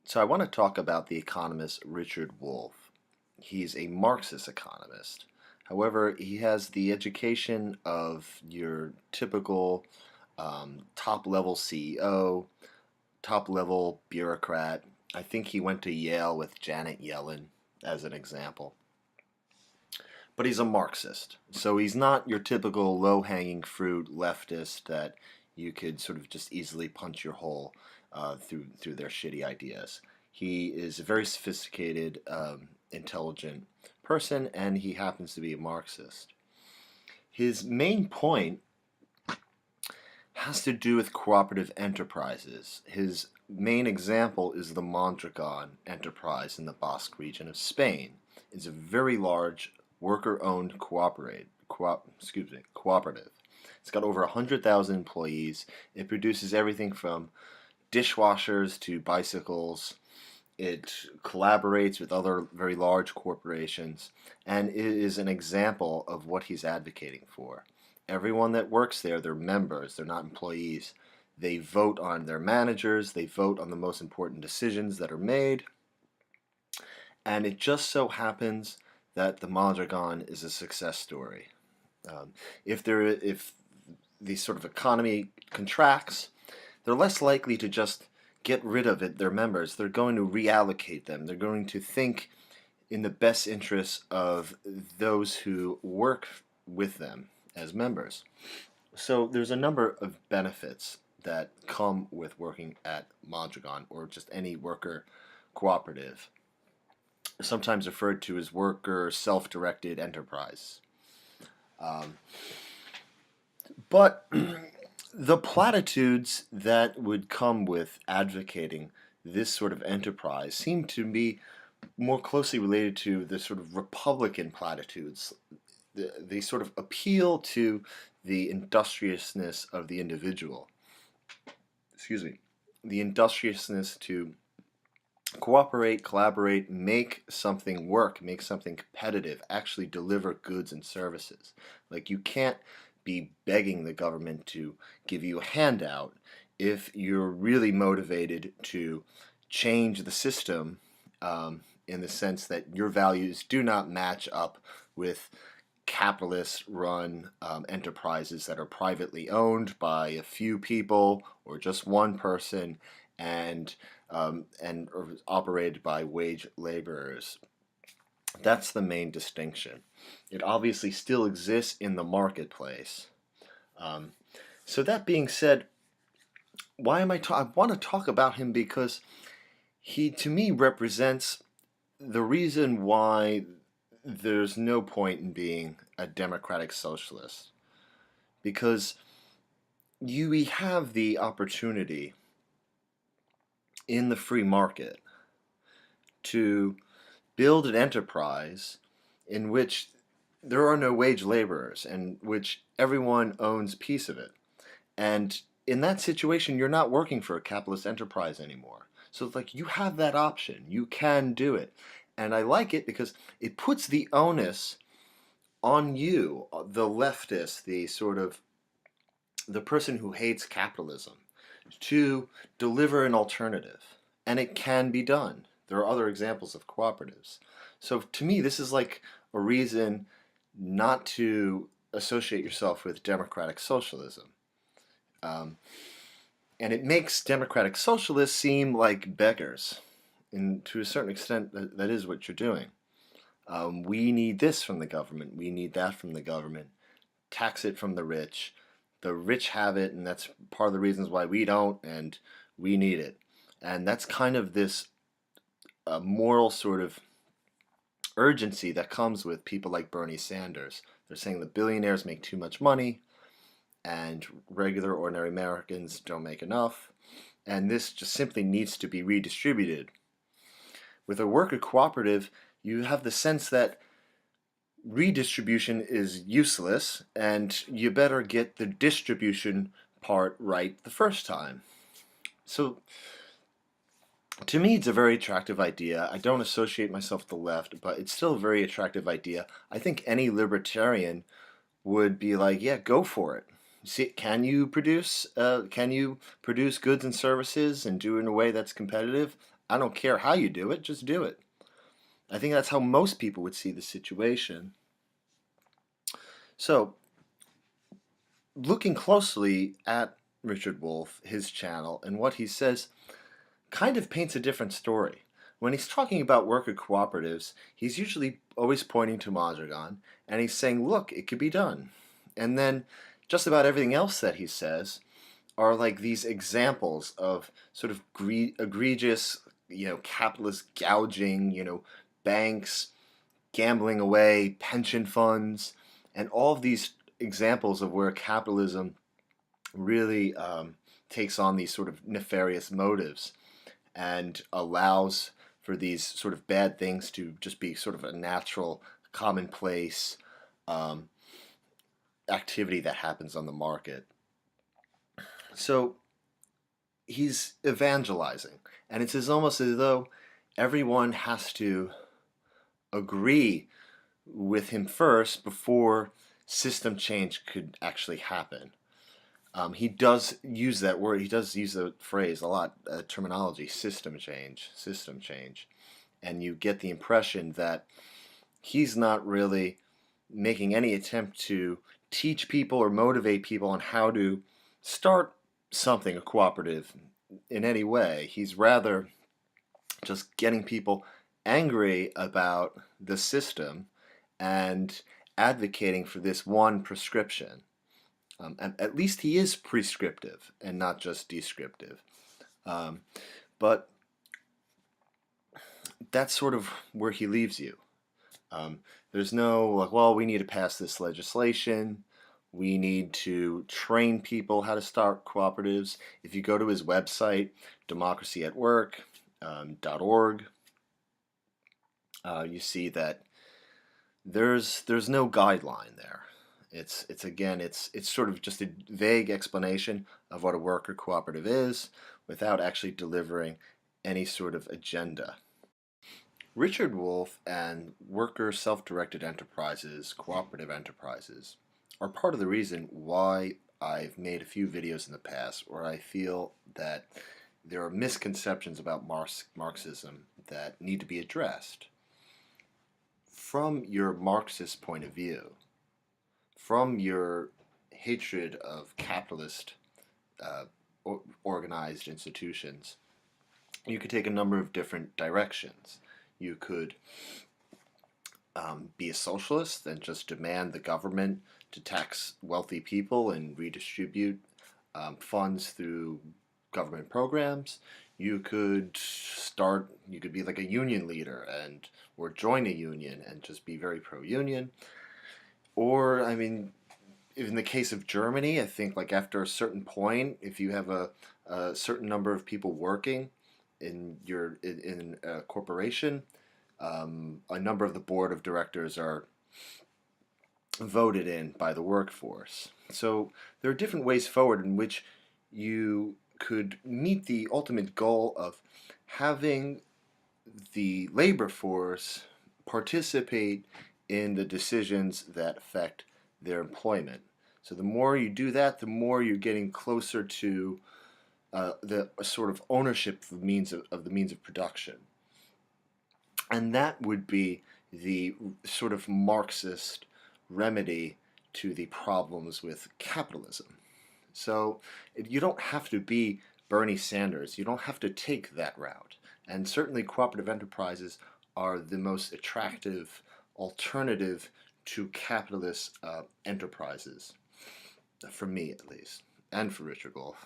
So I want to talk about the economist Richard Wolff. He's a Marxist economist. However, he has the education of your typical top-level CEO, top-level bureaucrat. I think he went to Yale with Janet Yellen as an example. But he's a Marxist, so he's not your typical low-hanging fruit leftist that you could sort of just easily punch your hole through their shitty ideas. He is a very sophisticated, intelligent person, and he happens to be a Marxist. His main point has to do with cooperative enterprises. His main example is the Mondragon enterprise in the Basque region of Spain. It's a very large worker-owned cooperative. It's got over 100,000 employees. It produces everything from dishwashers to bicycles. It collaborates with other very large corporations, and it is an example of what he's advocating for. Everyone that works there, they're members, they're not employees. They vote on their managers, they vote on the most important decisions that are made, and it just so happens that the Mondragon is a success story. If the sort of economy contracts, they're less likely to just get rid of their members. They're going to reallocate them. They're going to think in the best interests of those who work with them as members. So there's a number of benefits that come with working at Mondragon or just any worker cooperative, sometimes referred to as worker self-directed enterprise. But the platitudes that would come with advocating this sort of enterprise seem to be more closely related to the sort of Republican platitudes. They sort of appeal to the industriousness of the individual. Excuse me. The industriousness to cooperate, collaborate, make something work, make something competitive, actually deliver goods and services. Like, you can't be begging the government to give you a handout if you're really motivated to change the system, in the sense that your values do not match up with capitalist-run enterprises that are privately owned by a few people or just one person, and operated by wage laborers. That's the main distinction. It obviously still exists in the marketplace. So that being said, why am I want to talk about him because he, to me, represents the reason why there's no point in being a democratic socialist. Because we have the opportunity in the free market to build an enterprise in which there are no wage laborers and which everyone owns a piece of it. And in that situation, you're not working for a capitalist enterprise anymore. So it's like you have that option. You can do it. And I like it because it puts the onus on you, the leftist, the person who hates capitalism, to deliver an alternative. And it can be done. There are other examples of cooperatives. So to me, this is like a reason not to associate yourself with democratic socialism. And it makes democratic socialists seem like beggars. And to a certain extent, that is what you're doing. We need this from the government. We need that from the government. Tax it from the rich. The rich have it, and that's part of the reasons why we don't, and we need it. And that's kind of this moral sort of urgency that comes with people like Bernie Sanders. They're saying the billionaires make too much money, and regular, ordinary Americans don't make enough, and this just simply needs to be redistributed. With a worker cooperative, you have the sense that redistribution is useless, and you better get the distribution part right the first time. So, to me, it's a very attractive idea. I don't associate myself with the left, but it's still a very attractive idea. I think any libertarian would be like, yeah, go for it. See, can you produce goods and services and do it in a way that's competitive? I don't care how you do it, just do it. I think that's how most people would see the situation. So, looking closely at Richard Wolff, his channel, and what he says kind of paints a different story. When he's talking about worker cooperatives, he's usually always pointing to Mondragon, and he's saying, look, it could be done. And then just about everything else that he says are like these examples of sort of egregious, capitalist gouging, banks gambling away pension funds, and all of these examples of where capitalism really takes on these sort of nefarious motives and allows for these sort of bad things to just be sort of a natural, commonplace um, activity that happens on the market. So he's evangelizing, and it's almost as though everyone has to agree with him first before system change could actually happen. He does use that word. He does use the phrase a lot, terminology, system change. And you get the impression that he's not really making any attempt to teach people or motivate people on how to start something, a cooperative, in any way. He's rather just getting people angry about the system and advocating for this one prescription. And at least he is prescriptive and not just descriptive. But that's sort of where he leaves you. There's no, like, well, we need to pass this legislation. We need to train people how to start cooperatives. If you go to his website, democracyatwork.org, you see that there's no guideline there. It's sort of just a vague explanation of what a worker cooperative is without actually delivering any sort of agenda. Richard Wolff and worker self-directed enterprises, cooperative enterprises, are part of the reason why I've made a few videos in the past where I feel that there are misconceptions about Marxism that need to be addressed. From your Marxist point of view, from your hatred of capitalist organized institutions, you could take a number of different directions. You could be a socialist and just demand the government to tax wealthy people and redistribute funds through government programs. You could be like a union leader or join a union and just be very pro-union. Or, I mean, in the case of Germany, I think like after a certain point, if you have a certain number of people working in a corporation, a number of the board of directors are voted in by the workforce. So there are different ways forward in which you could meet the ultimate goal of having the labor force participate in the decisions that affect their employment. So the more you do that, the more you're getting closer to the sort of ownership of the means of production. And that would be the sort of Marxist remedy to the problems with capitalism. So you don't have to be Bernie Sanders. You don't have to take that route. And certainly cooperative enterprises are the most attractive alternative to capitalist enterprises, for me at least, and for Richard Wolff.